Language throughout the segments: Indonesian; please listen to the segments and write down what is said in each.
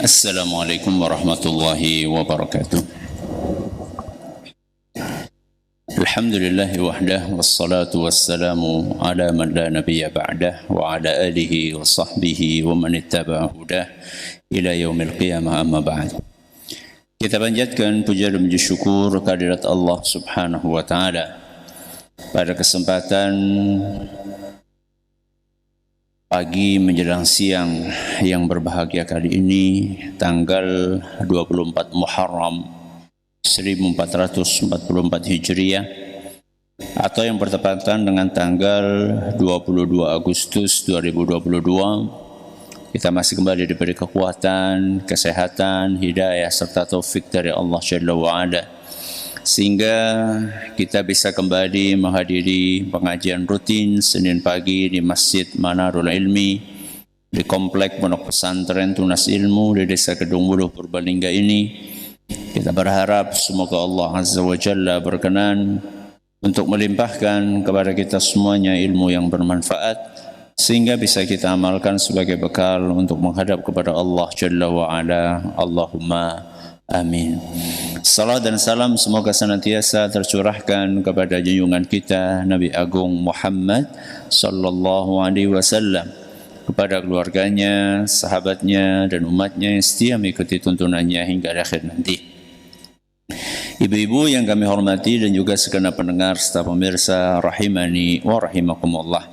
Assalamualaikum warahmatullahi wabarakatuh. Alhamdulillahi wahdah wassalatu wassalamu ala man la nabiyya ba'dah wa ala alihi wa sahbihi wa man ittaba'a hudah ila yaumil qiyamah amma ba'd. Kita panjatkan puja dan puji syukur kehadirat Allah Subhanahu wa taala pada kesempatan pagi menjelang siang yang berbahagia kali ini, tanggal 24 Muharram 1444 Hijriah atau yang bertepatan dengan tanggal 22 Agustus 2022. Kita masih kembali diberi kekuatan, kesehatan, hidayah serta taufik dari Allah Jalla wa Ala, sehingga kita bisa kembali menghadiri pengajian rutin Senin pagi di Masjid Manarul Ilmi di Komplek Pondok Pesantren Tunas Ilmu di Desa Kedung Wuluh Purbalingga ini. Kita berharap semoga Allah Azza wa Jalla berkenan untuk melimpahkan kepada kita semuanya ilmu yang bermanfaat, sehingga bisa kita amalkan sebagai bekal untuk menghadap kepada Allah Jalla wa Ala. Allahumma amin. Salam dan salam semoga senantiasa tercurahkan kepada junjungan kita Nabi Agung Muhammad sallallahu alaihi wasallam, kepada keluarganya, sahabatnya dan umatnya yang setia mengikuti tuntunannya hingga akhir nanti. Ibu-ibu yang kami hormati dan juga segenap pendengar serta pemirsa rahimani wa rahimakumullah.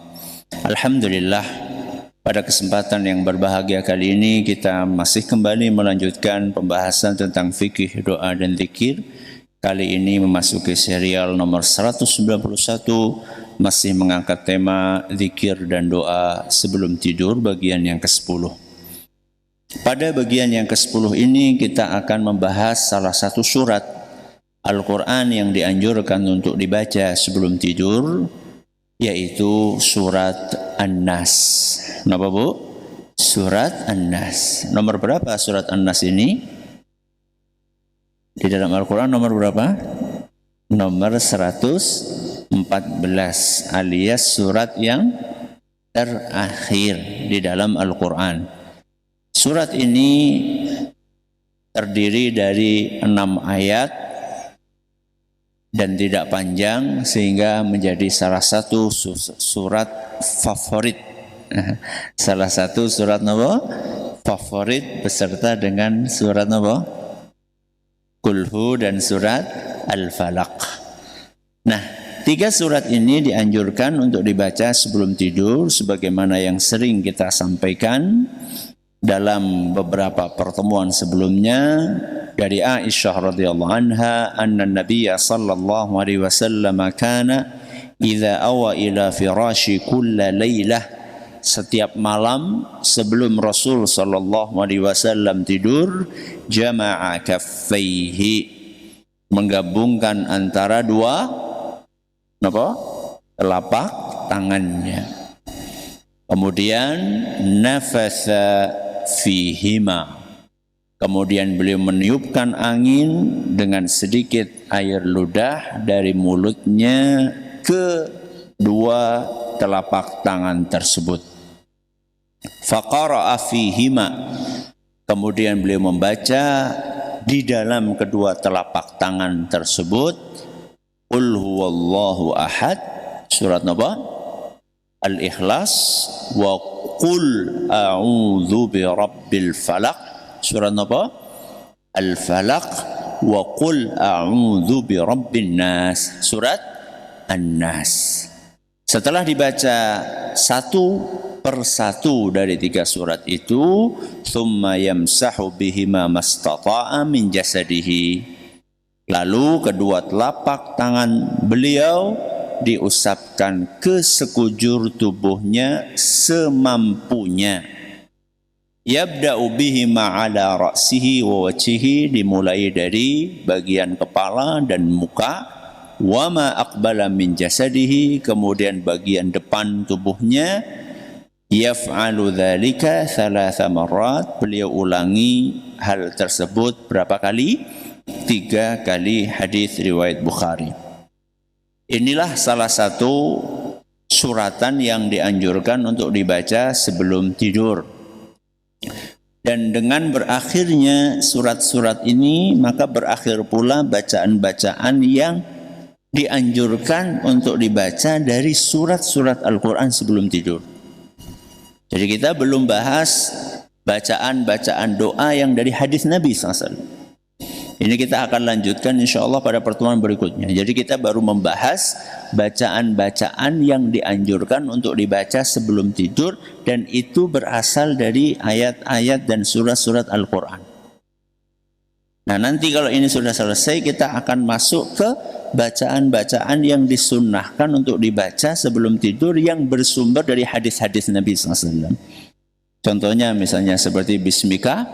Alhamdulillah, pada kesempatan yang berbahagia kali ini kita masih kembali melanjutkan pembahasan tentang fikih doa dan zikir. Kali ini memasuki serial nomor 191, masih mengangkat tema zikir dan doa sebelum tidur bagian yang ke-10. Pada bagian yang ke-10 ini kita akan membahas salah satu surat Al-Quran yang dianjurkan untuk dibaca sebelum tidur, yaitu surat An-Nas. Kenapa Bu? Surat An-Nas. Nomor berapa surat An-Nas ini? Di dalam Al-Quran nomor berapa? Nomor 114, alias surat yang terakhir di dalam Al-Quran. Surat ini terdiri dari 6 ayat dan tidak panjang, sehingga menjadi salah satu surat favorit. Salah satu surat favorit beserta dengan surat Kulhu dan surat Al-Falaq. Nah, 3 surat ini dianjurkan untuk dibaca sebelum tidur, sebagaimana yang sering kita sampaikan dalam beberapa pertemuan sebelumnya. Dari Aisyah radhiyallahu anha, anna Nabiyya sallallahu alaihi wasallam kana idza awa ila firashi kulla lailah, setiap malam sebelum Rasul sallallahu alaihi wasallam tidur, jama'a kaffaihi, menggabungkan antara dua telapak tangannya. Kemudian nafatha fihima, kemudian beliau meniupkan angin dengan sedikit air ludah dari mulutnya ke dua telapak tangan tersebut. Faqara'a fihima, kemudian beliau membaca di dalam kedua telapak tangan tersebut Qul huwallahu ahad, surat Al-Ikhlas, wa Qul a'udzu birabbil falaq, surat Al-Falaq, wa Qul a'udzu birabbin nas, surat An-Nas. Setelah dibaca satu persatu dari 3 surat itu, thumma yamsahu bihima mastata'a min jasadihi, lalu kedua telapak tangan beliau diusapkan ke sekujur tubuhnya semampunya. Yabda'u bihima ala ra'sihi wa wajhihi, dimulai dari bagian kepala dan muka. Wa ma aqbala min jasadihi, kemudian bagian depan tubuhnya. Yaf'alu dzalika 3 marrat, beliau ulangi hal tersebut berapa kali? 3 kali. Hadis riwayat Bukhari. Inilah salah satu suratan yang dianjurkan untuk dibaca sebelum tidur. Dan dengan berakhirnya surat-surat ini, maka berakhir pula bacaan-bacaan yang dianjurkan untuk dibaca dari surat-surat Al-Quran sebelum tidur. Jadi kita belum bahas bacaan-bacaan doa yang dari hadis Nabi SAW. Ini kita akan lanjutkan insya Allah pada pertemuan berikutnya. Jadi kita baru membahas bacaan-bacaan yang dianjurkan untuk dibaca sebelum tidur, dan itu berasal dari ayat-ayat dan surat-surat Al-Quran. Nah, nanti kalau ini sudah selesai, kita akan masuk ke bacaan-bacaan yang disunnahkan untuk dibaca sebelum tidur yang bersumber dari hadis-hadis Nabi SAW. Contohnya misalnya seperti Bismika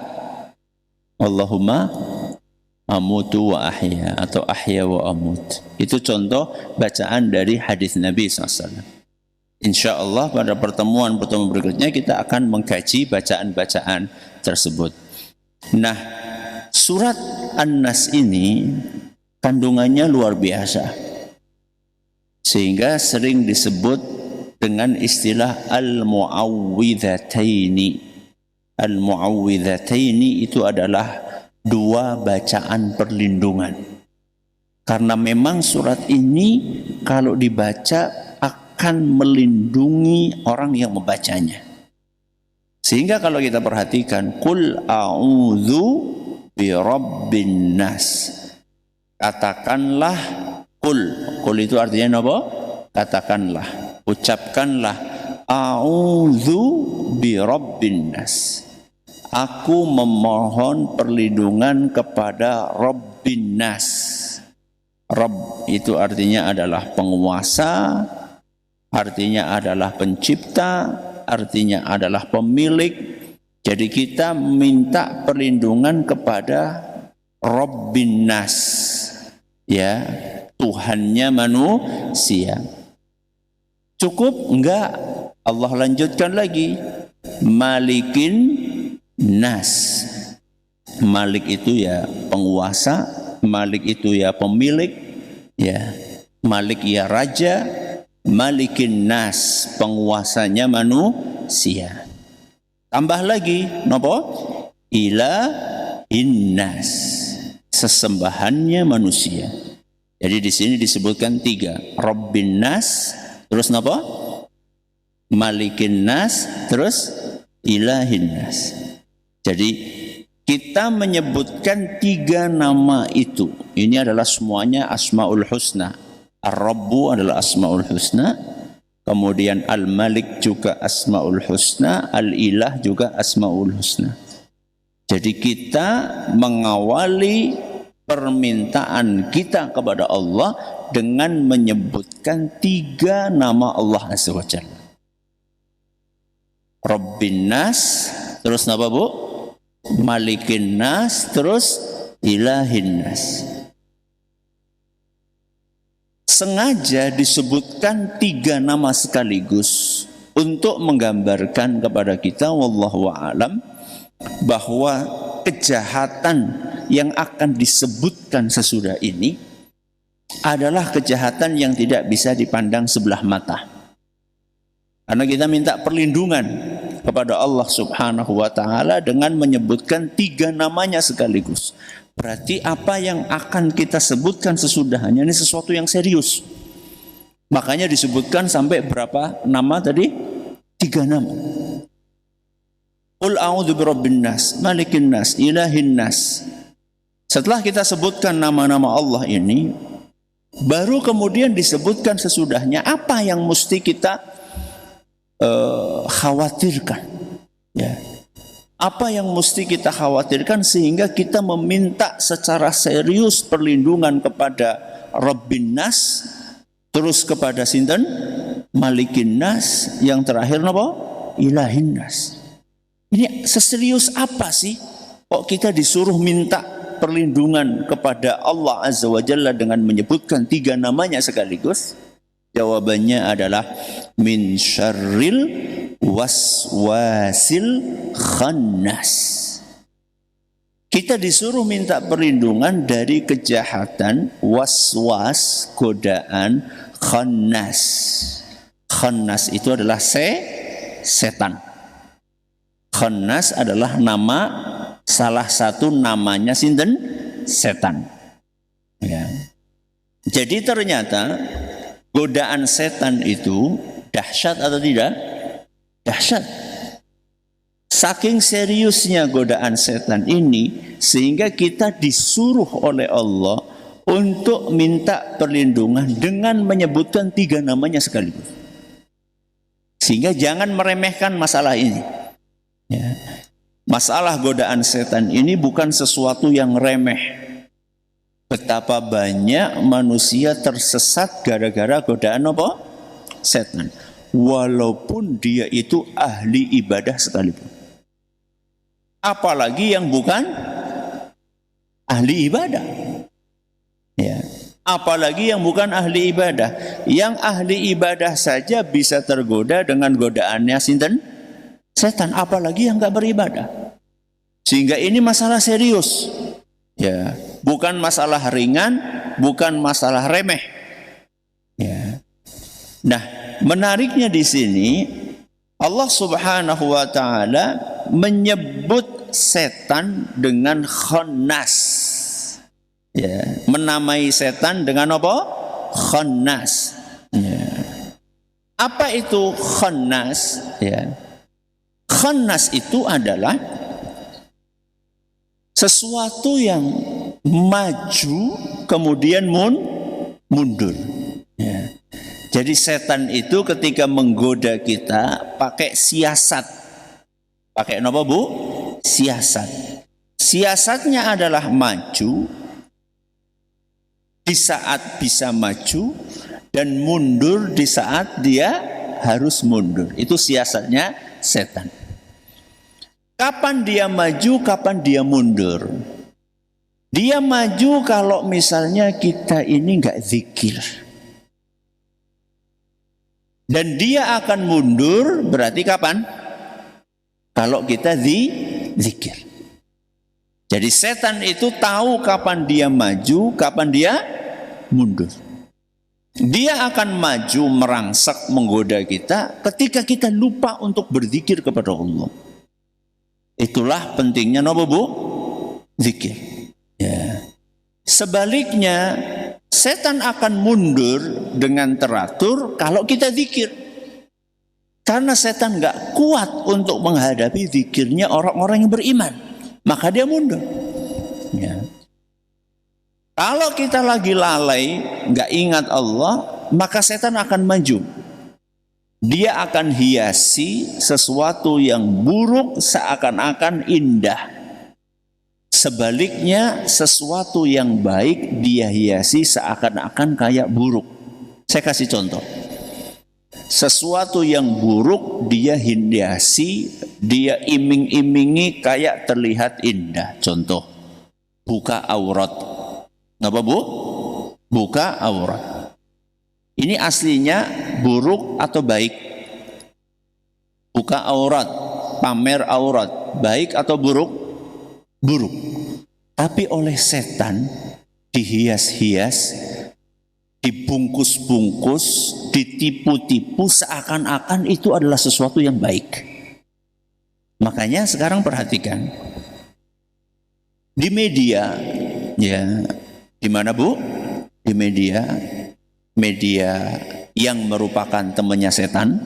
Allahumma amutu wa ahya, atau ahya wa amut. Itu contoh bacaan dari hadis Nabi SAW. Insya Allah pada pertemuan-pertemuan berikutnya kita akan mengkaji bacaan-bacaan tersebut. Nah, surat An-Nas ini kandungannya luar biasa, sehingga sering disebut dengan istilah al-mu'awwidhataini. Al-mu'awwidhataini itu adalah dua bacaan perlindungan. Karena memang surat ini kalau dibaca akan melindungi orang yang membacanya. Sehingga kalau kita perhatikan, Qul a'udzu birabbin nas. Katakanlah Qul. Qul itu artinya apa? Katakanlah, ucapkanlah, a'udzu birabbin nas. Aku memohon perlindungan kepada Rabbin Nas. Rabb itu artinya adalah penguasa, artinya adalah pencipta, artinya adalah pemilik. Jadi kita minta perlindungan kepada Rabbin Nas, ya, Tuhannya manusia. Cukup enggak? Allah lanjutkan lagi, Malikin Nas. Malik itu ya penguasa, Malik itu ya pemilik, ya. Malik ya raja, Malikin Nas, penguasanya manusia. Tambah lagi, nopo? Ilahin Nas, sesembahannya manusia. Jadi di sini disebutkan tiga, Rabbin Nas, terus nopo? Malikin Nas, terus Ilahin Nas. Jadi kita menyebutkan tiga nama itu. Ini adalah semuanya Asmaul Husna. Ar-Rabbu adalah Asmaul Husna. Kemudian Al-Malik juga Asmaul Husna. Al-Ilah juga Asmaul Husna. Jadi kita mengawali permintaan kita kepada Allah dengan menyebutkan tiga nama Allah Azza wa Jalla. Rabbin Nas, terus apa Bu? Malikin Nas, terus Ilahin Nas. Sengaja disebutkan tiga nama sekaligus untuk menggambarkan kepada kita, wallahu a'lam, bahwa kejahatan yang akan disebutkan sesudah ini adalah kejahatan yang tidak bisa dipandang sebelah mata. Karena kita minta perlindungan kepada Allah Subhanahu wa ta'ala dengan menyebutkan tiga namanya sekaligus. Berarti apa yang akan kita sebutkan sesudahnya ini sesuatu yang serius. Makanya disebutkan sampai berapa nama tadi? Tiga nama. Qul a'udzu birabbin nas, malikin nas, ilahin nas. Setelah kita sebutkan nama-nama Allah ini, baru kemudian disebutkan sesudahnya apa yang mesti kita khawatirkan, ya. Apa yang mesti kita khawatirkan sehingga kita meminta secara serius perlindungan kepada Rabbin Nas, terus kepada sinten? Malikin Nas, yang terakhir apa? Ilahin Nas. Ini seserius apa sih kok kita disuruh minta perlindungan kepada Allah Azza wa Jalla dengan menyebutkan tiga namanya sekaligus? Jawabannya adalah min syarril waswasil khannas. Kita disuruh minta perlindungan dari kejahatan waswas, godaan, khannas. Khannas itu adalah setan. Khannas adalah nama, salah satu namanya sinten? Setan. Ya. Jadi ternyata godaan setan itu dahsyat atau tidak? Dahsyat. Saking seriusnya godaan setan ini sehingga kita disuruh oleh Allah untuk minta perlindungan dengan menyebutkan 3 namanya sekaligus. Sehingga jangan meremehkan masalah ini. Ya. Masalah godaan setan ini bukan sesuatu yang remeh. Betapa banyak manusia tersesat gara-gara godaan apa? Setan. Walaupun dia itu ahli ibadah sekalipun. Apalagi yang bukan ahli ibadah. Ya. Apalagi yang bukan ahli ibadah. Yang ahli ibadah saja bisa tergoda dengan godaannya sinten? Setan. Apalagi yang gak beribadah. Sehingga ini masalah serius. Ya, bukan masalah ringan, bukan masalah remeh. Ya. Nah, menariknya di sini Allah Subhanahu wa taala menyebut setan dengan khannas. Ya, menamai setan dengan apa? Khannas. Ya. Apa itu khannas? Ya. Khannas itu adalah sesuatu yang maju kemudian mundur. Ya. Jadi setan itu ketika menggoda kita pakai siasat. Pakai apa, Bu? Siasat. Siasatnya adalah maju di saat bisa maju dan mundur di saat dia harus mundur. Itu siasatnya setan. Kapan dia maju, kapan dia mundur? Dia maju kalau misalnya kita ini enggak zikir. Dan dia akan mundur berarti kapan? Kalau kita zikir. Jadi setan itu tahu kapan dia maju, kapan dia mundur. Dia akan maju merangsak menggoda kita ketika kita lupa untuk berzikir kepada Allah. Itulah pentingnya apa, Bu? Zikir. Ya. Sebaliknya, setan akan mundur dengan teratur kalau kita zikir. Karena setan nggak kuat untuk menghadapi zikirnya orang-orang yang beriman. Maka dia mundur. Ya. Kalau kita lagi lalai, nggak ingat Allah, maka setan akan maju. Dia akan hiasi sesuatu yang buruk seakan-akan indah. Sebaliknya, sesuatu yang baik dia hiasi seakan-akan kayak buruk. Saya kasih contoh. Sesuatu yang buruk dia hiasi, dia iming-imingi kayak terlihat indah. Contoh, buka aurat. Apa, Bu? Buka aurat. Ini aslinya buruk atau baik? Buka aurat, pamer aurat, baik atau buruk? Buruk. Tapi oleh setan dihias-hias, dibungkus-bungkus, ditipu-tipu seakan-akan itu adalah sesuatu yang baik. Makanya sekarang perhatikan di media, ya, di mana, Bu? Di media yang merupakan temannya setan.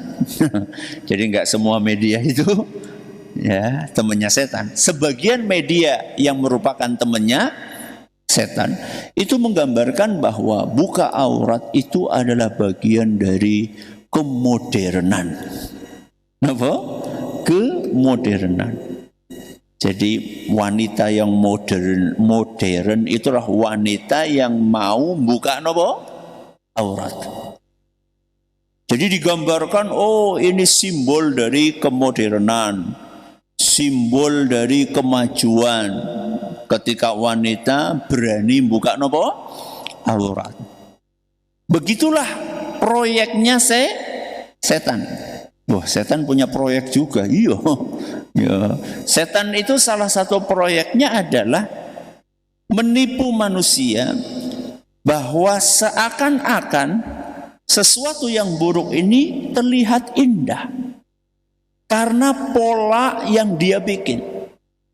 Jadi nggak semua media itu ya temannya setan. Sebagian media yang merupakan temannya setan itu menggambarkan bahwa buka aurat itu adalah bagian dari kemodernan. Apa? Kemodernan. Jadi wanita yang modern itulah wanita yang mau buka apa? Aurat. Jadi digambarkan, oh ini simbol dari kemodernan, simbol dari kemajuan. Ketika wanita berani buka apa? Aurat. Begitulah proyeknya setan. Wah, setan punya proyek juga. Iya. Ya. Setan itu salah satu proyeknya adalah menipu manusia bahwa seakan-akan sesuatu yang buruk ini terlihat indah. karena pola yang dia bikin.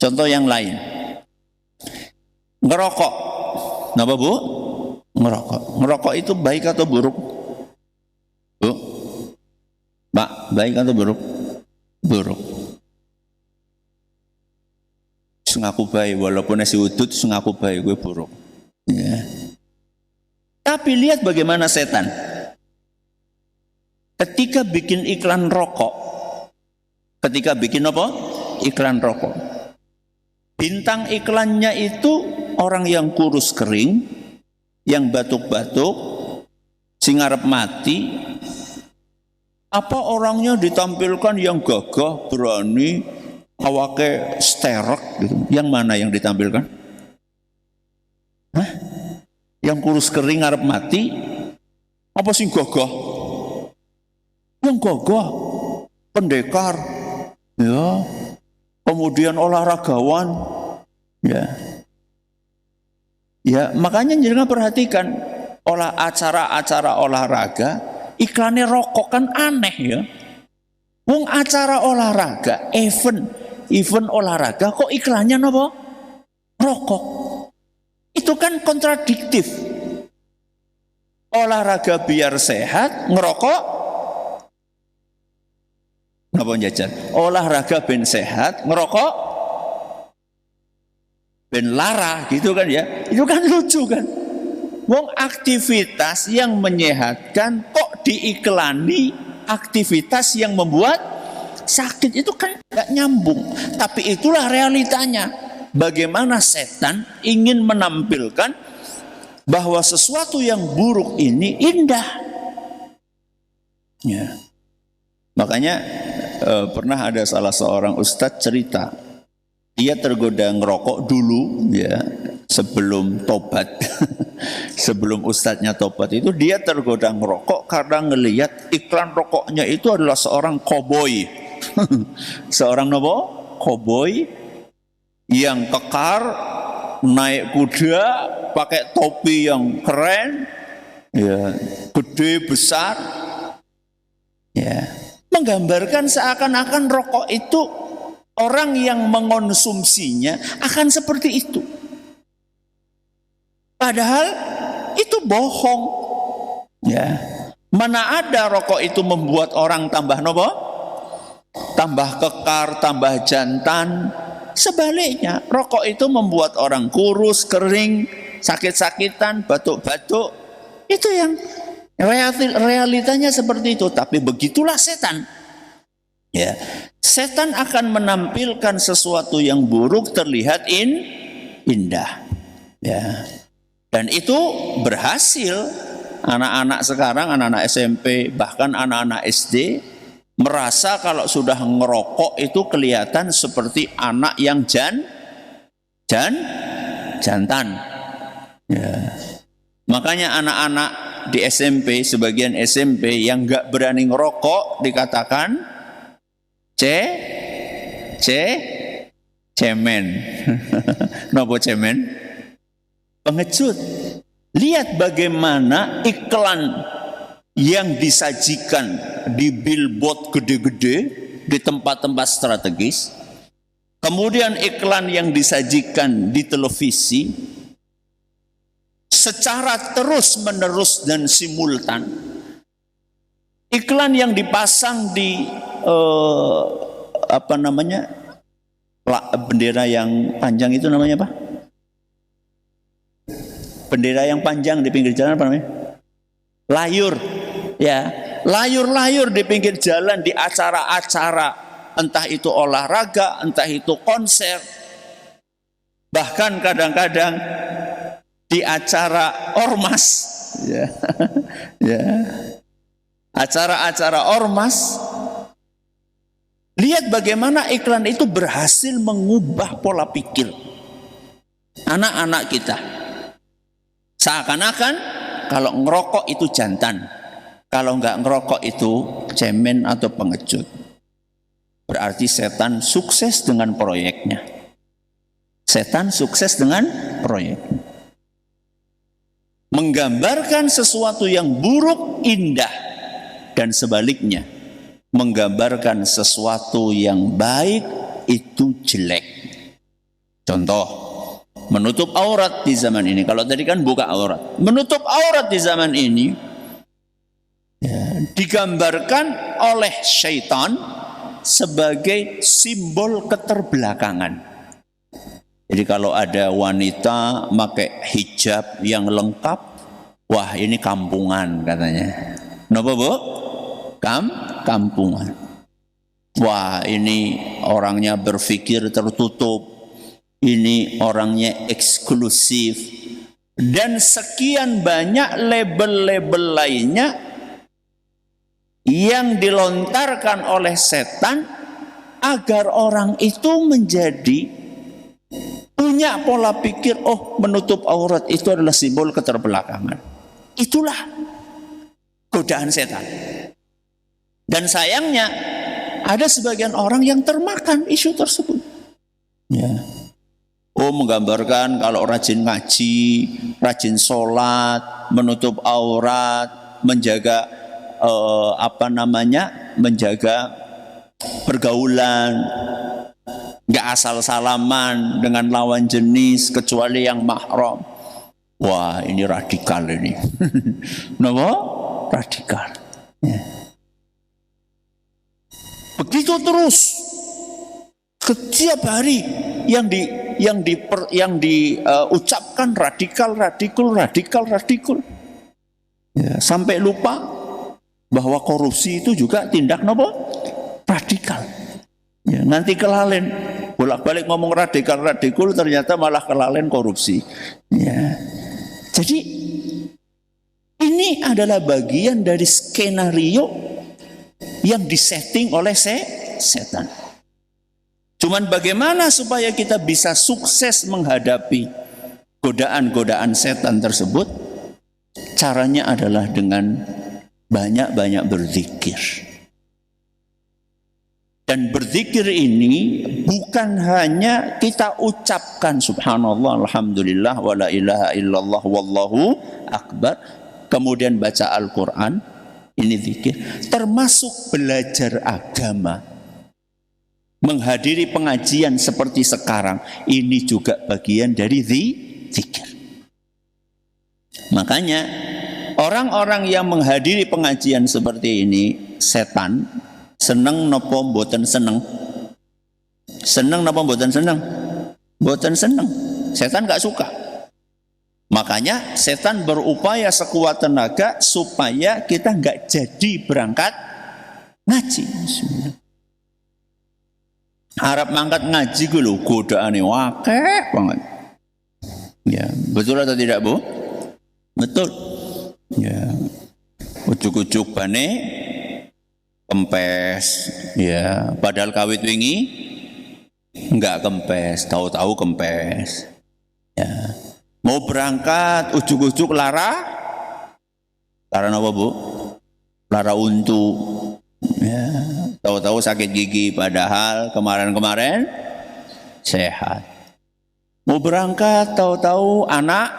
Contoh yang lain, ngerokok. Kenapa Bu? Ngerokok. Ngerokok itu baik atau buruk? Bu? Pak, baik atau buruk? Buruk. Ngaku baik, walaupun nasi udut ngaku baik, gue buruk. Ya. Tapi lihat bagaimana setan. Ketika bikin iklan rokok, ketika bikin apa? Iklan rokok. Bintang iklannya itu orang yang kurus kering, yang batuk-batuk, sing arep mati. Apa orangnya ditampilkan yang gagah, berani, awake sterek gitu. Yang mana yang ditampilkan? Hah? Yang kurus kering arep mati? Apa sing gagah? Yang gagah, pendekar, ya. Kemudian olahragawan, ya. Ya, makanya jangan perhatikan acara-acara olahraga, iklannya rokok kan aneh ya. Wong acara olahraga, event olahraga kok iklannya apa? Rokok. Itu kan kontradiktif. Olahraga biar sehat, ngerokok. Napa jajan? Olahraga ben sehat, ngerokok ben lara gitu kan ya. Itu kan lucu kan. Wong aktivitas yang menyehatkan kok diiklani aktivitas yang membuat sakit, itu kan gak nyambung. Tapi itulah realitanya. Bagaimana setan ingin menampilkan bahwa sesuatu yang buruk ini indah. Ya. Makanya pernah ada salah seorang ustadz cerita, dia tergoda ngerokok dulu ya sebelum tobat. Sebelum ustadznya tobat itu dia tergoda ngerokok karena ngelihat iklan rokoknya itu adalah seorang koboi. Seorang nopo? Koboi yang kekar, naik kuda, pakai topi yang keren, ya, gede besar, ya, menggambarkan seakan-akan rokok itu orang yang mengonsumsinya akan seperti itu. Padahal itu bohong. Ya. Mana ada rokok itu membuat orang tambah nopo? Tambah kekar, tambah jantan. Sebaliknya, rokok itu membuat orang kurus, kering, sakit-sakitan, batuk-batuk. Itu yang realitanya seperti itu. Tapi begitulah setan. Ya. Setan akan menampilkan sesuatu yang buruk terlihat indah. Ya. Dan itu berhasil. Anak-anak sekarang, anak-anak SMP, bahkan anak-anak SD merasa kalau sudah ngerokok itu kelihatan seperti anak yang jantan. Ya. Makanya anak-anak di SMP, sebagian SMP yang nggak berani ngerokok dikatakan cemen. Nopo cemen? Pengecut. Lihat bagaimana iklan yang disajikan di billboard gede-gede di tempat-tempat strategis, kemudian iklan yang disajikan di televisi secara terus-menerus dan simultan. Iklan yang dipasang di bendera yang panjang itu namanya apa? Bendera yang panjang di pinggir jalan apa namanya? Layur. Ya, layur-layur di pinggir jalan di acara-acara, entah itu olahraga, entah itu konser. Bahkan kadang-kadang di acara ormas, ya. Ya. Acara-acara ormas. Lihat bagaimana iklan itu berhasil mengubah pola pikir anak-anak kita. Seakan-akan kalau ngerokok itu jantan, kalau nggak ngerokok itu cemen atau pengecut. Berarti setan sukses dengan proyeknya. Setan sukses dengan proyeknya. Menggambarkan sesuatu yang buruk indah dan sebaliknya. menggambarkan sesuatu yang baik itu jelek. Contoh, menutup aurat di zaman ini. Kalau tadi kan buka aurat. Menutup aurat di zaman ini digambarkan oleh syaitan sebagai simbol keterbelakangan. Jadi kalau ada wanita pakai hijab yang lengkap, wah ini kampungan katanya. Kenapa Bu? Kampungan. Wah ini orangnya berpikir tertutup. Ini orangnya eksklusif. Dan sekian banyak label-label lainnya yang dilontarkan oleh setan agar orang itu menjadi punya pola pikir, oh menutup aurat itu adalah simbol keterbelakangan. Itulah godaan setan. Dan sayangnya ada sebagian orang yang termakan isu tersebut. Ya. Oh mengambarkan kalau rajin ngaji, rajin sholat, menutup aurat, menjaga menjaga pergaulan, nggak asal salaman dengan lawan jenis kecuali yang mahram. Wah ini radikal ini. Kenapa? Radikal. Ya. Begitu terus setiap hari yang diucapkan radikal. Ya, sampai lupa bahwa korupsi itu juga tindak nopo radikal. Ya, nanti kelalen bolak-balik ngomong radikal ternyata malah kelalen korupsi. Ya. Jadi ini adalah bagian dari skenario yang disetting oleh setan. Cuman bagaimana supaya kita bisa sukses menghadapi godaan-godaan setan tersebut? Caranya adalah dengan banyak-banyak berzikir. Dan berzikir ini bukan hanya kita ucapkan subhanallah, alhamdulillah, wa la ilaha illallah, wallahu akbar, kemudian baca Al-Quran, ini zikir. Termasuk belajar agama. Menghadiri pengajian seperti sekarang, ini juga bagian dari zikir. Makanya orang-orang yang menghadiri pengajian seperti ini, setan seneng nopo mboten seneng? Seneng nopo mboten seneng? Mboten seneng. Setan gak suka. Makanya setan berupaya sekuat tenaga supaya kita gak jadi berangkat ngaji. Harap mangkat ngaji gue lho, godaane wakeh banget. Ya, betul atau tidak Bu? Betul. Ya, ujuk-ujuk bane kempes, ya, padahal kawit wingi enggak kempes, tahu-tahu kempes. Ya. Mau berangkat ujuk-ujuk lara apa Bu? Lara untu. Ya, tahu-tahu sakit gigi padahal kemarin-kemarin sehat. Mau berangkat tahu-tahu anak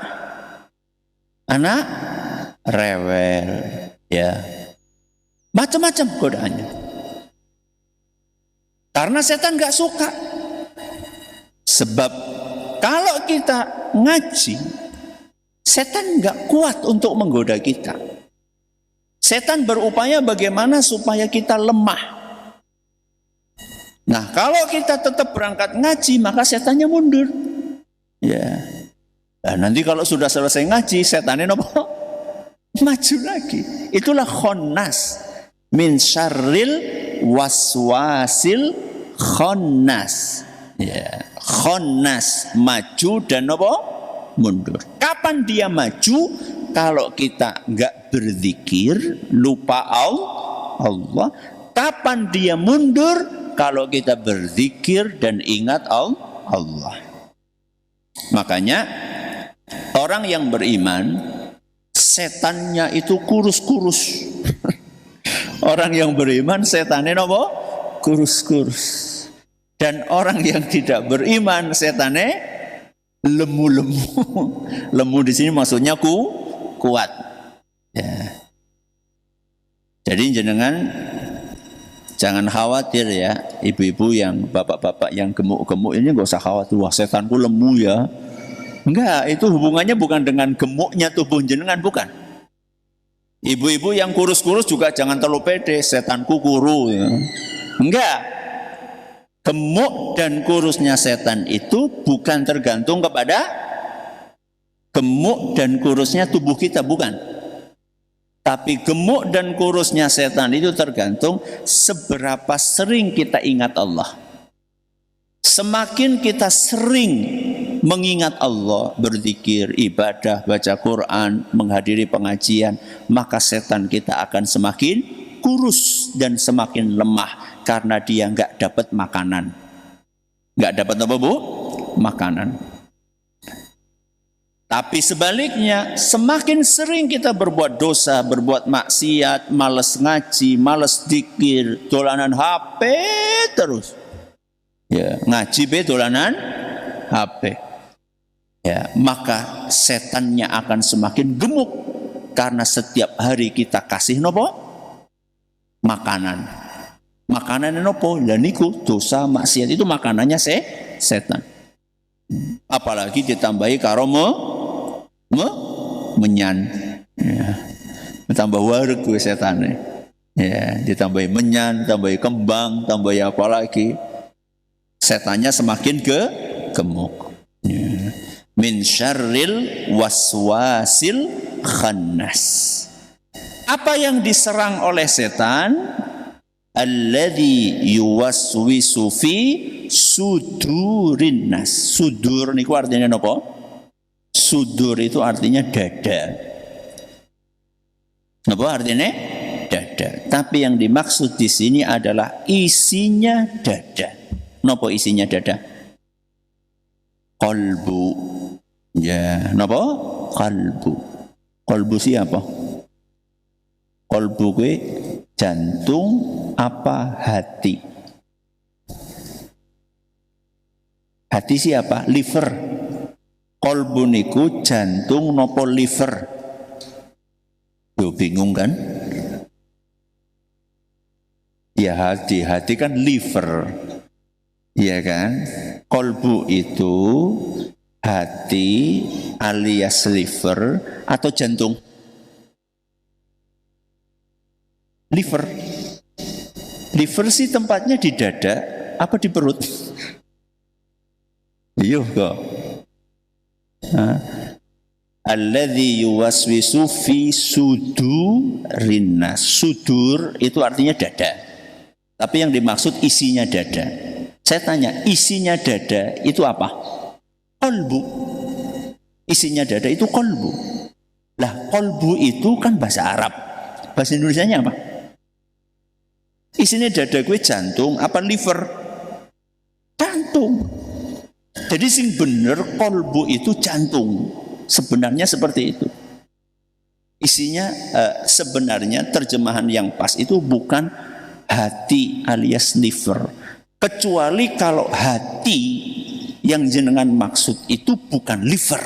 rewel, ya. Macam-macam godaannya. Karena setan gak suka. Sebab kalau kita ngaji, setan gak kuat untuk menggoda kita. Setan berupaya bagaimana supaya kita lemah. Nah, kalau kita tetap berangkat ngaji, maka setannya mundur. Ya. Nah, nanti kalau sudah selesai ngaji, setannya nopo? Maju lagi. Itulah khonnas. Min syarril waswasil khonnas. Ya, khonnas, maju dan nopo? Mundur. Kapan dia maju? Kalau kita enggak berzikir, lupa Allah. Kapan dia mundur? Kalau kita berzikir dan ingat Allah. Makanya orang yang beriman, setannya itu kurus-kurus. Orang yang beriman, setannya apa? Kurus-kurus. Dan orang yang tidak beriman, setannya lemu-lemu. Lemu di sini maksudnya kuat. Ya. Jadi jenengan Jangan khawatir ya, ibu-ibu yang bapak-bapak yang gemuk-gemuk ini nggak usah khawatir. Wah, setanku lemu ya. Enggak, itu hubungannya bukan dengan gemuknya tubuh jenengan, bukan. Ibu-ibu yang kurus-kurus juga jangan terlalu pede, setanku kuru ya. Enggak. Gemuk dan kurusnya setan itu bukan tergantung kepada gemuk dan kurusnya tubuh kita, bukan. Tapi gemuk dan kurusnya setan itu tergantung seberapa sering kita ingat Allah. Semakin kita sering mengingat Allah, berzikir, ibadah, baca Quran, menghadiri pengajian, maka setan kita akan semakin kurus dan semakin lemah karena dia nggak dapat makanan. Nggak dapat apa, Bu? Makanan. Tapi sebaliknya, semakin sering kita berbuat dosa, berbuat maksiat, malas ngaji, malas zikir, dolanan HP terus. Ya, ngaji be dolanan HP. Ya, maka setannya akan semakin gemuk karena setiap hari kita kasih nopo? Makanan. Makanan nopo? Lah niku dosa maksiat itu makanannya setan. Apalagi ditambahi karo menyan, ya. Tambah wareg gue setannya, ya. Ditambahi menyan, tambahi kembang, tambahi apa lagi, setannya semakin gemuk. Ya. Min syarril waswasil khannas. Apa yang diserang oleh setan? Alladzi yuwaswisu fi sudurin nas. Sudur niku artinya apa? Sudur itu artinya dada. Apa artinya? Dada. Tapi yang dimaksud di sini adalah isinya dada. Napa isinya dada? Qalbu. Ya, napa? Qalbu. Qalbu siapa? Qalbu kuwi jantung apa hati? Hati siapa? Liver. Qalbu niku jantung nopo liver? Yo bingung kan? Ya hati kan liver. Iya kan? Qalbu itu hati alias liver atau jantung? Liver. Liver sih tempatnya di dada apa di perut? Iya kok. Alladzi yuwaswisu fi sudurin nas. Sudur itu artinya dada. Tapi yang dimaksud isinya dada. Saya tanya, isinya dada itu apa? Qalbu. Isinya dada itu qalbu. Lah, qalbu itu kan bahasa Arab. Bahasa Indonesianya apa? Isinya dada gue jantung apa liver? Jantung. Jadi sing bener qalbu itu jantung. Sebenarnya seperti itu. Isinya sebenarnya terjemahan yang pas itu bukan hati alias liver. Kecuali kalau hati yang jenengan maksud itu bukan liver.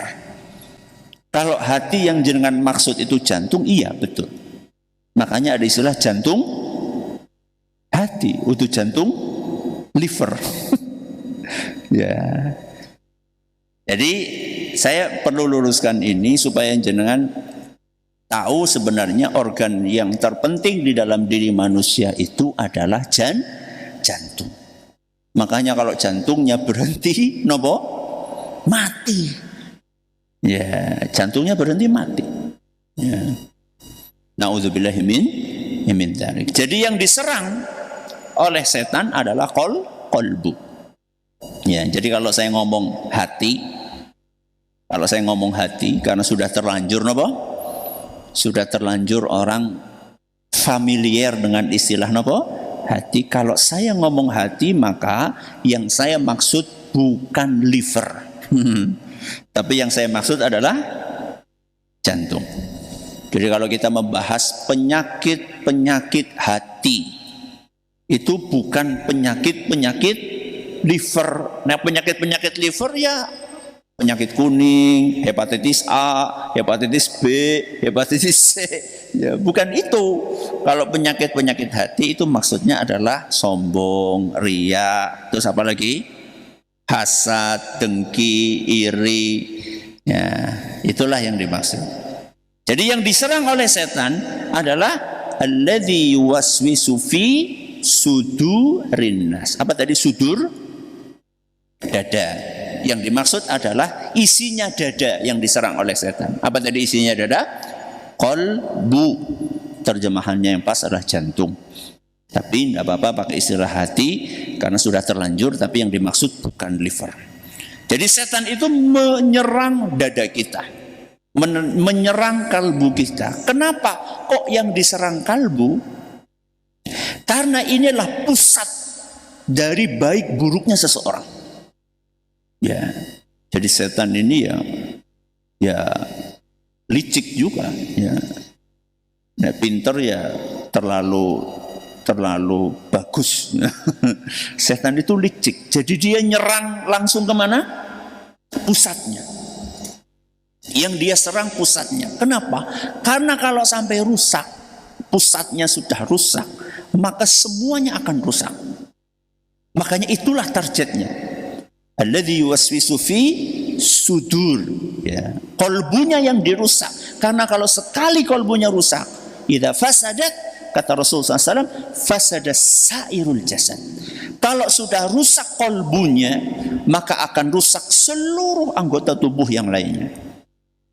Kalau hati yang jenengan maksud itu jantung, iya betul. Makanya ada istilah jantung hati, untuk jantung liver. Ya. Jadi saya perlu luruskan ini supaya jenengan tahu sebenarnya organ yang terpenting di dalam diri manusia itu adalah jantung. Makanya kalau jantungnya berhenti, nopo? Mati. Ya, jantungnya berhenti mati. Ya. Nauzubillahi min dzalik. Jadi yang diserang oleh setan adalah qalbu. Ya, jadi kalau saya ngomong hati, karena sudah terlanjur nopo? Sudah terlanjur orang familiar dengan istilah nopo? Hati. Kalau saya ngomong hati, maka yang saya maksud bukan liver. Tapi yang saya maksud adalah jantung. Jadi kalau kita membahas penyakit hati, itu bukan penyakit liver. Nah, penyakit liver ya penyakit kuning, hepatitis A, hepatitis B, hepatitis C. Ya, bukan itu. Kalau penyakit-penyakit hati itu maksudnya adalah sombong, riya, terus apa lagi? Hasad, dengki, iri. Ya, itulah yang dimaksud. Jadi yang diserang oleh setan adalah alladzi yuwaswisu fi sudurin nas. Apa tadi sudur? Dada. Yang dimaksud adalah isinya dada yang diserang oleh setan. Apa tadi isinya dada? Qalbu. Terjemahannya yang pas adalah jantung. Tapi tidak apa-apa pakai istilah hati karena sudah terlanjur, tapi yang dimaksud bukan liver. Jadi setan itu menyerang dada kita, menyerang kalbu kita. Kenapa kok yang diserang kalbu? Karena inilah pusat dari baik buruknya seseorang. Ya, jadi setan ini ya licik juga. Ya, nah, pinter ya terlalu bagus. Setan itu licik. Jadi dia nyerang langsung kemana? Pusatnya. Yang dia serang pusatnya. Kenapa? Karena kalau sampai rusak, pusatnya sudah rusak, maka semuanya akan rusak. Makanya itulah targetnya. Alladzi yuwaswisu fi sudur. Ya. Kolbunya yang dirusak. Karena kalau sekali kolbunya rusak, idza fasadat, kata Rasulullah SAW, fasada sairul jasad. Kalau sudah rusak kolbunya, maka akan rusak seluruh anggota tubuh yang lainnya.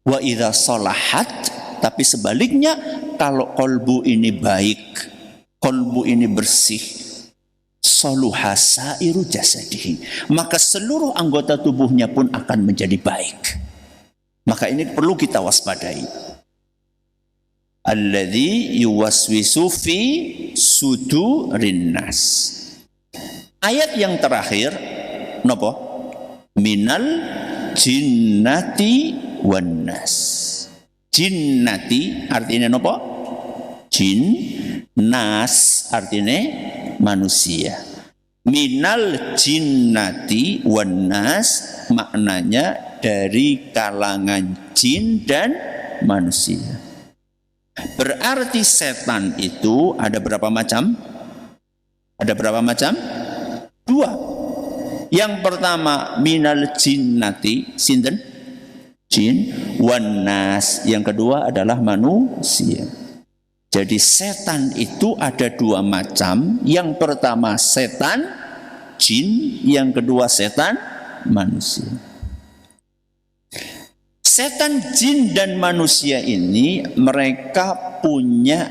Wa idza salahat, tapi sebaliknya, kalau kolbu ini baik, kolbu ini bersih, saluha sairu jasadihi, maka seluruh anggota tubuhnya pun akan menjadi baik. Maka ini perlu kita waspadai. Alladzi yuwaswisu fi sudurin nas. Ayat yang terakhir napa? Minal jinnati wan nas. Jinnati artinya napa? Jin, nas artinya manusia. Minal jinnati wan nas maknanya dari kalangan jin dan manusia. Berarti setan itu ada berapa macam? Ada berapa macam? 2. Yang pertama minal jinnati, sinten? Jin, wan nas. Yang kedua adalah manusia. Jadi setan itu ada 2 macam. Yang pertama setan jin, yang kedua setan manusia. Setan jin dan manusia ini mereka punya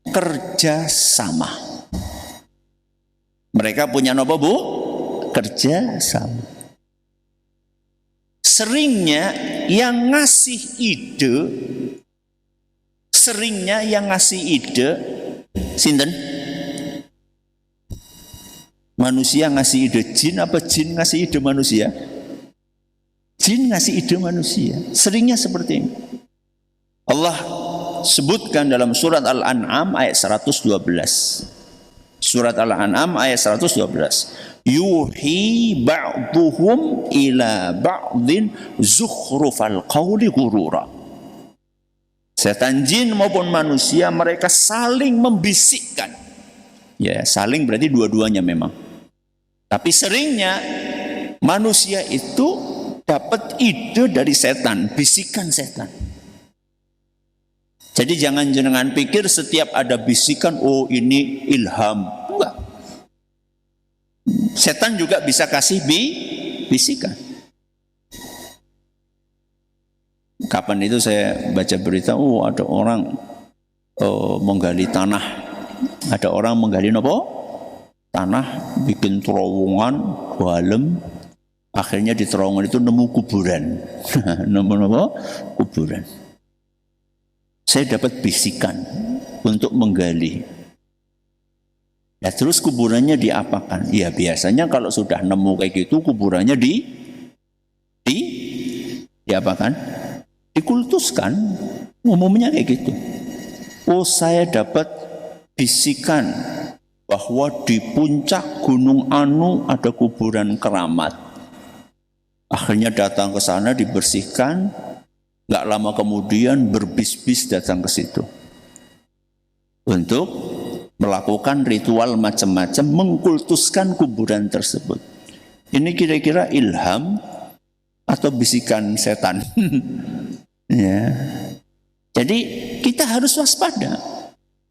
kerja sama. Mereka punya apa, Bu? Kerja sama. Seringnya yang ngasih ide sinten? Manusia ngasih ide jin apa jin ngasih ide manusia? Jin ngasih ide manusia. Seringnya seperti ini. Allah sebutkan dalam surat Al-An'am ayat 112. Surat Al-An'am ayat 112. Yuhi ba'duhum ila ba'din zukhrufal qawli ghurura. Setan jin maupun manusia mereka saling membisikkan. Ya, saling berarti dua-duanya memang. Tapi seringnya manusia itu dapat ide dari setan, bisikan setan. Jadi jangan pikir setiap ada bisikan, oh ini ilham. Enggak. Setan juga bisa kasih bisikan. Kapan itu saya baca berita, oh ada orang menggali tanah. Ada orang menggali apa? Tanah, bikin terowongan, dalam. Akhirnya di terowongan itu nemu kuburan. Nemu apa? Kuburan. Saya dapat bisikan untuk menggali. Ya terus kuburannya diapakan? Ya biasanya kalau sudah nemu kayak gitu kuburannya diapakan? Dikultuskan. Umumnya kayak gitu. Oh saya dapat bisikan bahwa di puncak Gunung Anu ada kuburan keramat. Akhirnya datang ke sana dibersihkan, nggak lama kemudian berbis-bis datang ke situ untuk melakukan ritual macam-macam, mengkultuskan kuburan tersebut. Ini kira-kira ilham atau bisikan setan? Ya. Jadi kita harus waspada.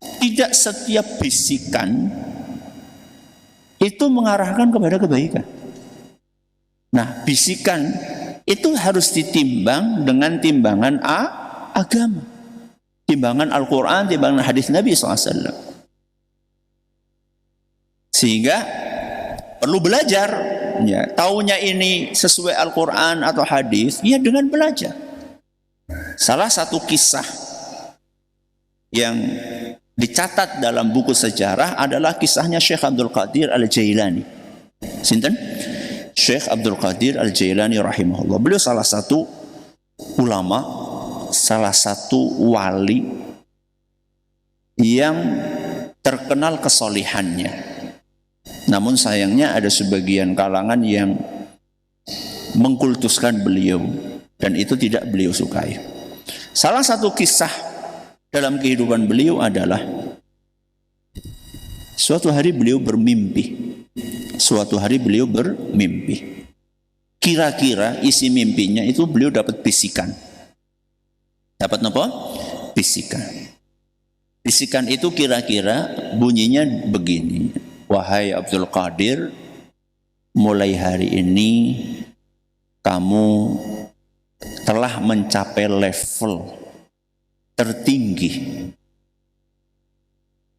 Tidak setiap bisikan itu mengarahkan kepada kebaikan. Nah, bisikan itu harus ditimbang dengan timbangan agama. Timbangan Al-Quran, timbangan hadis Nabi SAW. Sehingga perlu belajar. Ya, taunya ini sesuai Al-Quran atau hadis, ya dengan belajar. Salah satu kisah yang dicatat dalam buku sejarah adalah kisahnya Syekh Abdul Qadir Al-Jailani. Sinten? Syekh Abdul Qadir Al-Jailani rahimahullah. Beliau salah satu ulama, salah satu wali yang terkenal kesolihannya. Namun sayangnya ada sebagian kalangan yang mengkultuskan beliau dan itu tidak beliau sukai. Salah satu kisah dalam kehidupan beliau adalah suatu hari beliau bermimpi. Suatu hari beliau bermimpi. Kira-kira isi mimpinya itu beliau dapat bisikan. Dapat apa? Bisikan. Bisikan itu kira-kira bunyinya begini. Wahai Abdul Qadir, mulai hari ini kamu telah mencapai level tertinggi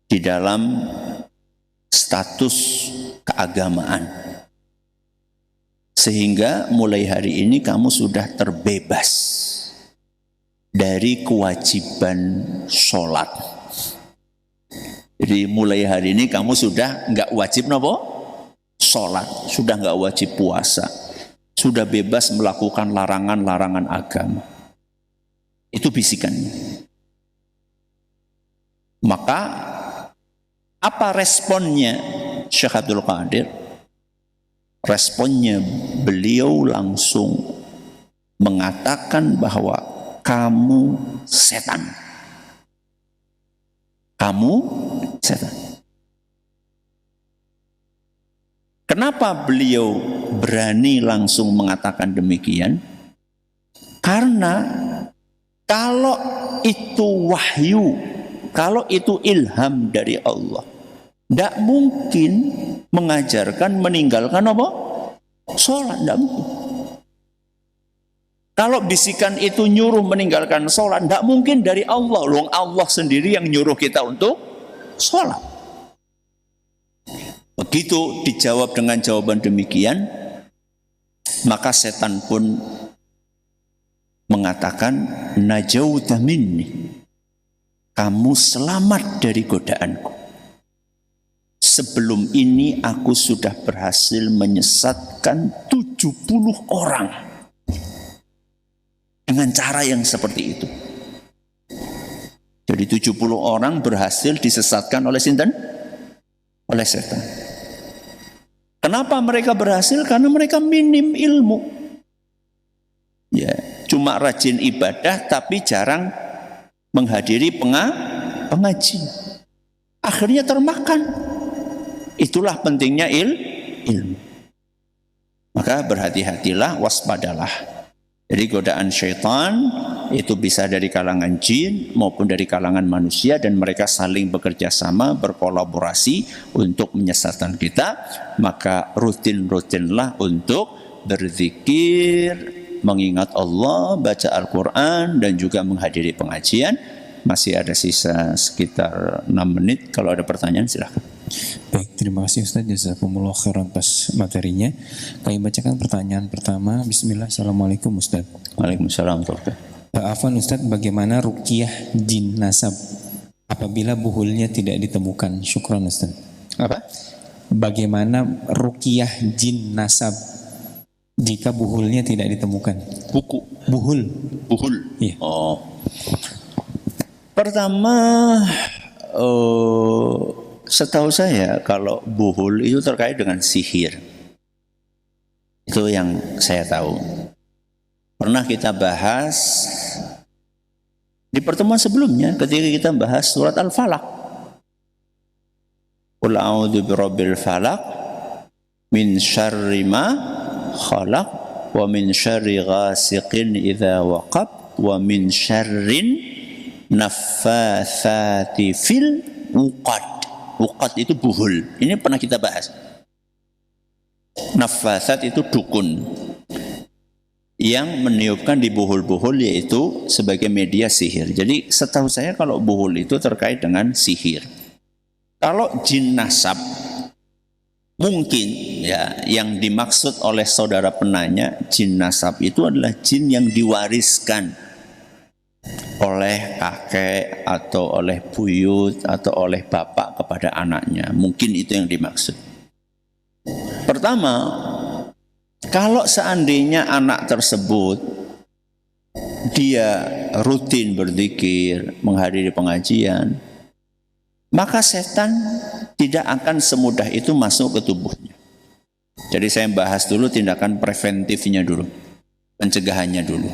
di dalam status keagamaan. Sehingga mulai hari ini kamu sudah terbebas dari kewajiban sholat. Jadi mulai hari ini kamu sudah nggak wajib nopo sholat, sudah nggak wajib puasa, sudah bebas melakukan larangan-larangan agama. Itu bisikannya. Maka apa responnya Syekh Abdul Qadir? Responnya beliau langsung mengatakan bahwa kamu setan. Kamu setan. Kenapa beliau berani langsung mengatakan demikian? Karena kalau itu wahyu, kalau itu ilham dari Allah, tidak mungkin mengajarkan meninggalkan apa? Sholat, tidak mungkin. Kalau bisikan itu nyuruh meninggalkan sholat, tidak mungkin dari Allah. Loh, Allah sendiri yang nyuruh kita untuk sholat. Begitu dijawab dengan jawaban demikian, maka setan pun mengatakan, najauta minni, kamu selamat dari godaanku. Sebelum ini aku sudah berhasil menyesatkan 70 orang dengan cara yang seperti itu. Jadi 70 orang berhasil disesatkan oleh sinten? Oleh setan. Kenapa mereka berhasil? Karena mereka minim ilmu. Ya, cuma rajin ibadah tapi jarang menghadiri pengajian. Akhirnya termakan. Itulah pentingnya ilmu. Maka berhati-hatilah, waspadalah. Jadi godaan syaitan itu bisa dari kalangan jin maupun dari kalangan manusia, dan mereka saling bekerja sama, berkolaborasi untuk menyesatkan kita. Maka rutin-rutinlah untuk berzikir, mengingat Allah, baca Al-Quran, dan juga menghadiri pengajian. Masih ada sisa sekitar 6 menit. Kalau ada pertanyaan silahkan. Baik, terima kasih Ustaz, jazakumullah khairan atas materinya. Kami bacakan pertanyaan pertama. Bismillah. Assalamualaikum Ustaz. Waalaikumsalam. Afwan Ustaz, bagaimana ruqyah jin nasab apabila buhulnya tidak ditemukan? Syukran Ustaz. Apa? Bagaimana ruqyah jin nasab jika buhulnya tidak ditemukan? Buhul. Iya. Oh. Pertama, setahu saya kalau buhul itu terkait dengan sihir. Itu yang saya tahu. Pernah kita bahas di pertemuan sebelumnya ketika kita bahas surat Al-Falaq. Qul a'udzu birabbil falaq min syarri ma khalaq wa min syarri ghasiqin idza waqab wa min syarrin naffatsati fil uqad. Uqad itu buhul. Ini pernah kita bahas. Naffatsat itu dukun yang meniupkan di buhul-buhul, yaitu sebagai media sihir. Jadi setahu saya kalau buhul itu terkait dengan sihir. Kalau jin nasab, mungkin ya yang dimaksud oleh saudara penanya, jin nasab itu adalah jin yang diwariskan oleh kakek atau oleh buyut atau oleh bapak kepada anaknya. Mungkin itu yang dimaksud. Pertama, kalau seandainya anak tersebut dia rutin berzikir, menghadiri pengajian, maka setan tidak akan semudah itu masuk ke tubuhnya. Jadi saya bahas dulu tindakan preventifnya dulu, pencegahannya dulu.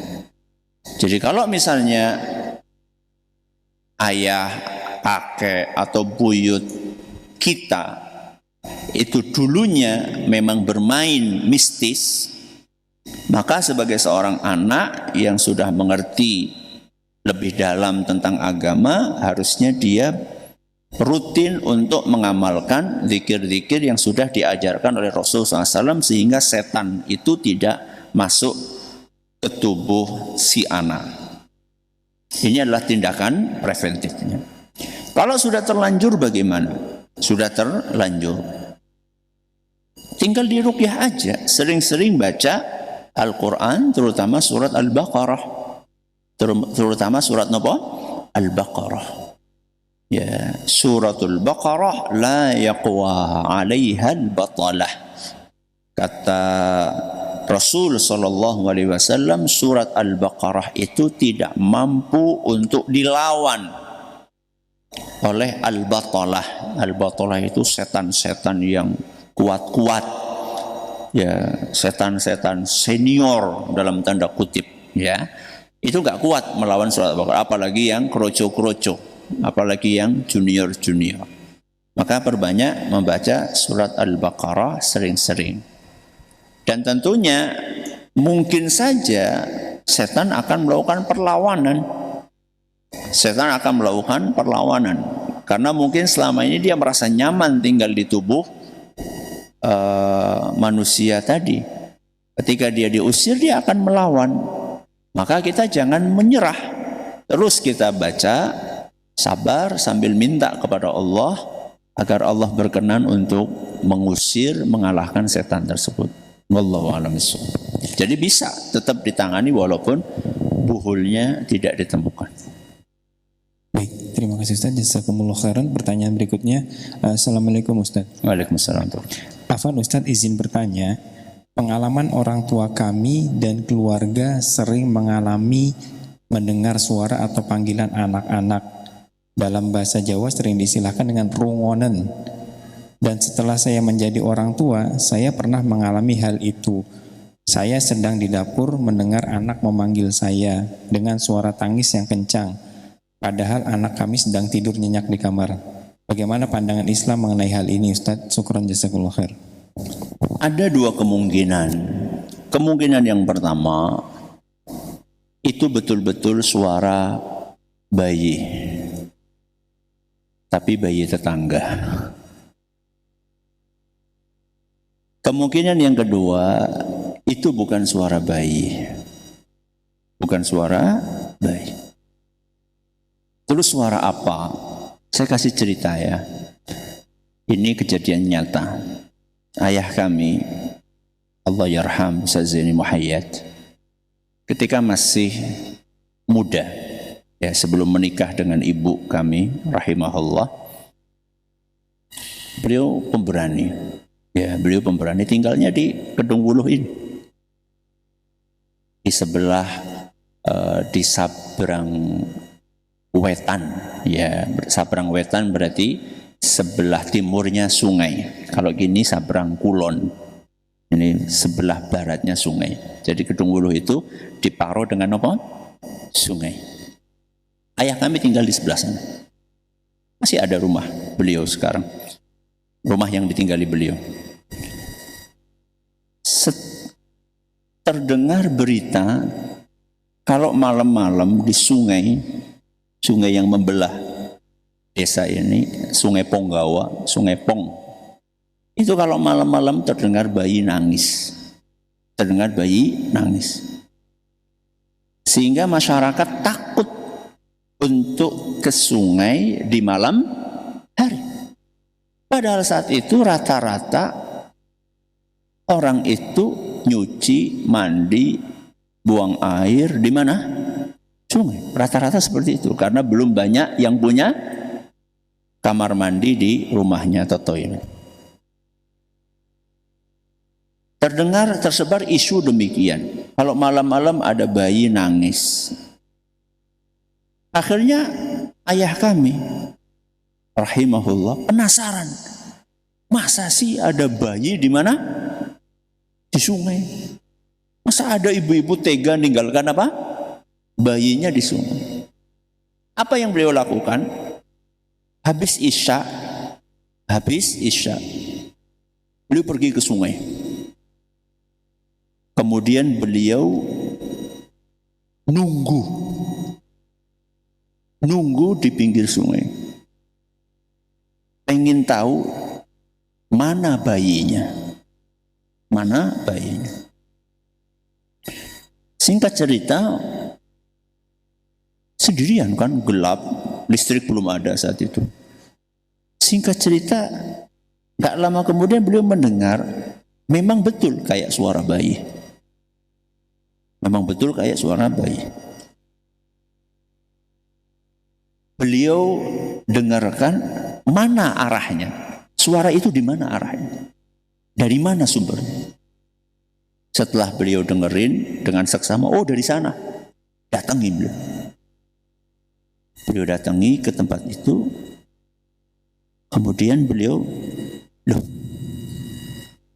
Jadi kalau misalnya ayah, kakek atau buyut kita itu dulunya memang bermain mistis, maka sebagai seorang anak yang sudah mengerti lebih dalam tentang agama, harusnya dia rutin untuk mengamalkan zikir-zikir yang sudah diajarkan oleh Rasulullah SAW, sehingga setan itu tidak masuk ke tubuh si anak. Ini adalah tindakan preventifnya. Kalau sudah terlanjur bagaimana? Sudah terlanjur, tinggal diruqyah aja, sering-sering baca Al-Quran, terutama surat Al-Baqarah, terutama surat apa? Al-Baqarah. Ya, suratul Baqarah la yaqwa 'alaiha al-batalah. Kata Rasul sallallahu alaihi wasallam, surat Al-Baqarah itu tidak mampu untuk dilawan oleh al-batalah. Al-batalah itu setan-setan yang kuat-kuat, ya, setan-setan senior dalam tanda kutip, ya. Itu gak kuat melawan surat Al-Baqarah, apalagi yang kroco-kroco, apalagi yang junior-junior. Maka perbanyak membaca surat Al-Baqarah sering-sering. Dan tentunya mungkin saja setan akan melakukan perlawanan. Setan akan melakukan perlawanan karena mungkin selama ini dia merasa nyaman tinggal di tubuh manusia tadi. Ketika dia diusir, dia akan melawan. Maka kita jangan menyerah, terus kita baca, sabar sambil minta kepada Allah agar Allah berkenan untuk mengusir, mengalahkan setan tersebut. Wallahu a'lam bishawab. Jadi bisa tetap ditangani walaupun buhulnya tidak ditemukan. Baik, terima kasih Ustaz. Jazakumullah khairan. Pertanyaan berikutnya. Assalamualaikum Ustaz. Waalaikumsalam. Afwan Ustaz, izin bertanya. Pengalaman orang tua kami dan keluarga sering mengalami mendengar suara atau panggilan anak-anak. Dalam bahasa Jawa sering diistilahkan dengan rungonen. Dan setelah saya menjadi orang tua, saya pernah mengalami hal itu. Saya sedang di dapur mendengar anak memanggil saya dengan suara tangis yang kencang. Padahal anak kami sedang tidur nyenyak di kamar. Bagaimana pandangan Islam mengenai hal ini Ustaz? Syukran jazakallahu khair. Ada dua kemungkinan. Kemungkinan yang pertama, itu betul-betul suara bayi. Tapi bayi tetangga. Kemungkinan yang kedua, itu bukan suara bayi. Bukan suara bayi. Terus suara apa? Saya kasih cerita ya. Ini kejadian nyata. Ayah kami, Allah yarham, Ustaz Zaini Muhayyad, ketika masih muda, ya sebelum menikah dengan ibu kami, rahimahullah, beliau pemberani. Ya, beliau pemberani, tinggalnya di Kedung Wuluh ini. Di sebelah, di Sabrang Wetan, ya Sabrang Wetan berarti sebelah timurnya sungai. Kalau gini Sabrang Kulon, Ini sebelah baratnya sungai. Jadi Kedung Wuluh itu diparo dengan apa? Sungai. Ayah kami tinggal di sebelah sana. Masih ada rumah beliau sekarang. Rumah yang ditinggali beliau. Terdengar berita kalau malam-malam di sungai yang membelah desa ini, Sungai Ponggawa, Sungai Pong. Itu kalau malam-malam terdengar bayi nangis. Terdengar bayi nangis. Sehingga masyarakat takut untuk ke sungai di malam hari. Padahal saat itu rata-rata orang itu nyuci, mandi, buang air di mana? Sungai. Rata-rata seperti itu karena belum banyak yang punya kamar mandi di rumahnya atau toilet. Tersebar isu demikian. Kalau malam-malam ada bayi nangis. Akhirnya ayah kami rahimahullah penasaran. Masa sih ada bayi di mana? Di sungai. Masa ada ibu-ibu tega ninggalkan apa? Bayinya di sungai. Apa yang beliau lakukan? Habis isya, beliau pergi ke sungai. Kemudian beliau nunggu di pinggir sungai. Pengen tahu mana bayinya. Singkat cerita, sendirian kan, gelap, listrik belum ada saat itu. Singkat cerita, gak lama kemudian beliau mendengar, memang betul kayak suara bayi. Beliau dengarkan mana arahnya. Suara itu di mana arahnya? Dari mana sumbernya? Setelah beliau dengerin dengan seksama, oh dari sana. Datangi beliau. Beliau datangi ke tempat itu. Kemudian beliau, loh,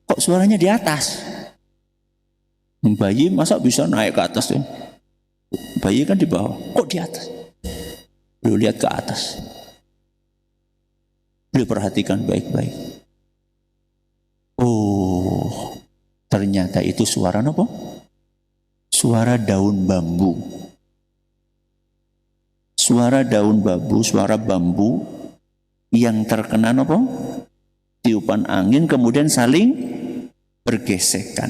kok suaranya di atas? Bayi masa bisa naik ke atas ya? Bayi kan di bawah, kok di atas? Beliau lihat ke atas. Beliau perhatikan baik-baik. Oh, ternyata itu suara apa? Suara daun bambu. Suara daun bambu, suara bambu yang terkena apa? Tiupan angin kemudian saling bergesekan.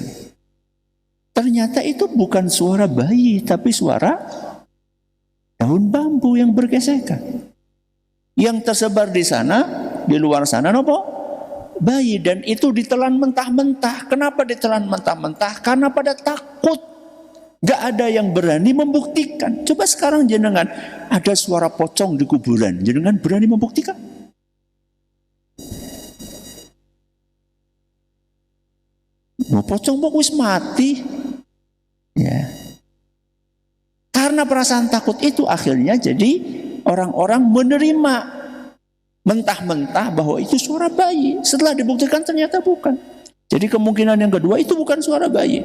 Ternyata itu bukan suara bayi, tapi suara daun bambu yang bergesekan. Yang tersebar di sana, di luar sana, apa? Bayi. Dan itu ditelan mentah-mentah. Kenapa ditelan mentah-mentah? Karena pada takut. Gak ada yang berani membuktikan. Coba sekarang jenengan, ada suara pocong di kuburan. Jenengan berani membuktikan? Pocong wis mati. Ya. Karena perasaan takut itu akhirnya jadi orang-orang menerima mentah-mentah bahwa itu suara bayi. Setelah dibuktikan ternyata bukan. Jadi kemungkinan yang kedua itu bukan suara bayi.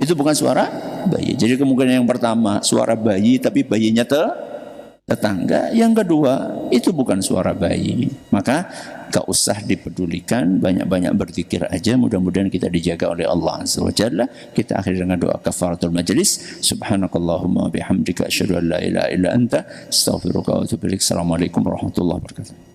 Itu bukan suara bayi. Jadi kemungkinan yang pertama suara bayi tapi bayinya tetangga. Yang kedua itu bukan suara bayi. Maka gak usah dipedulikan, banyak-banyak berzikir aja. Mudah-mudahan kita dijaga oleh Allah Azza wa Jalla. Kita akhiri dengan doa kafaratul majlis. Subhanakallahumma bihamdika asyhadu an la ilaha illa anta astaghfiruka wa atubu ilaik. Assalamualaikum warahmatullahi wabarakatuh.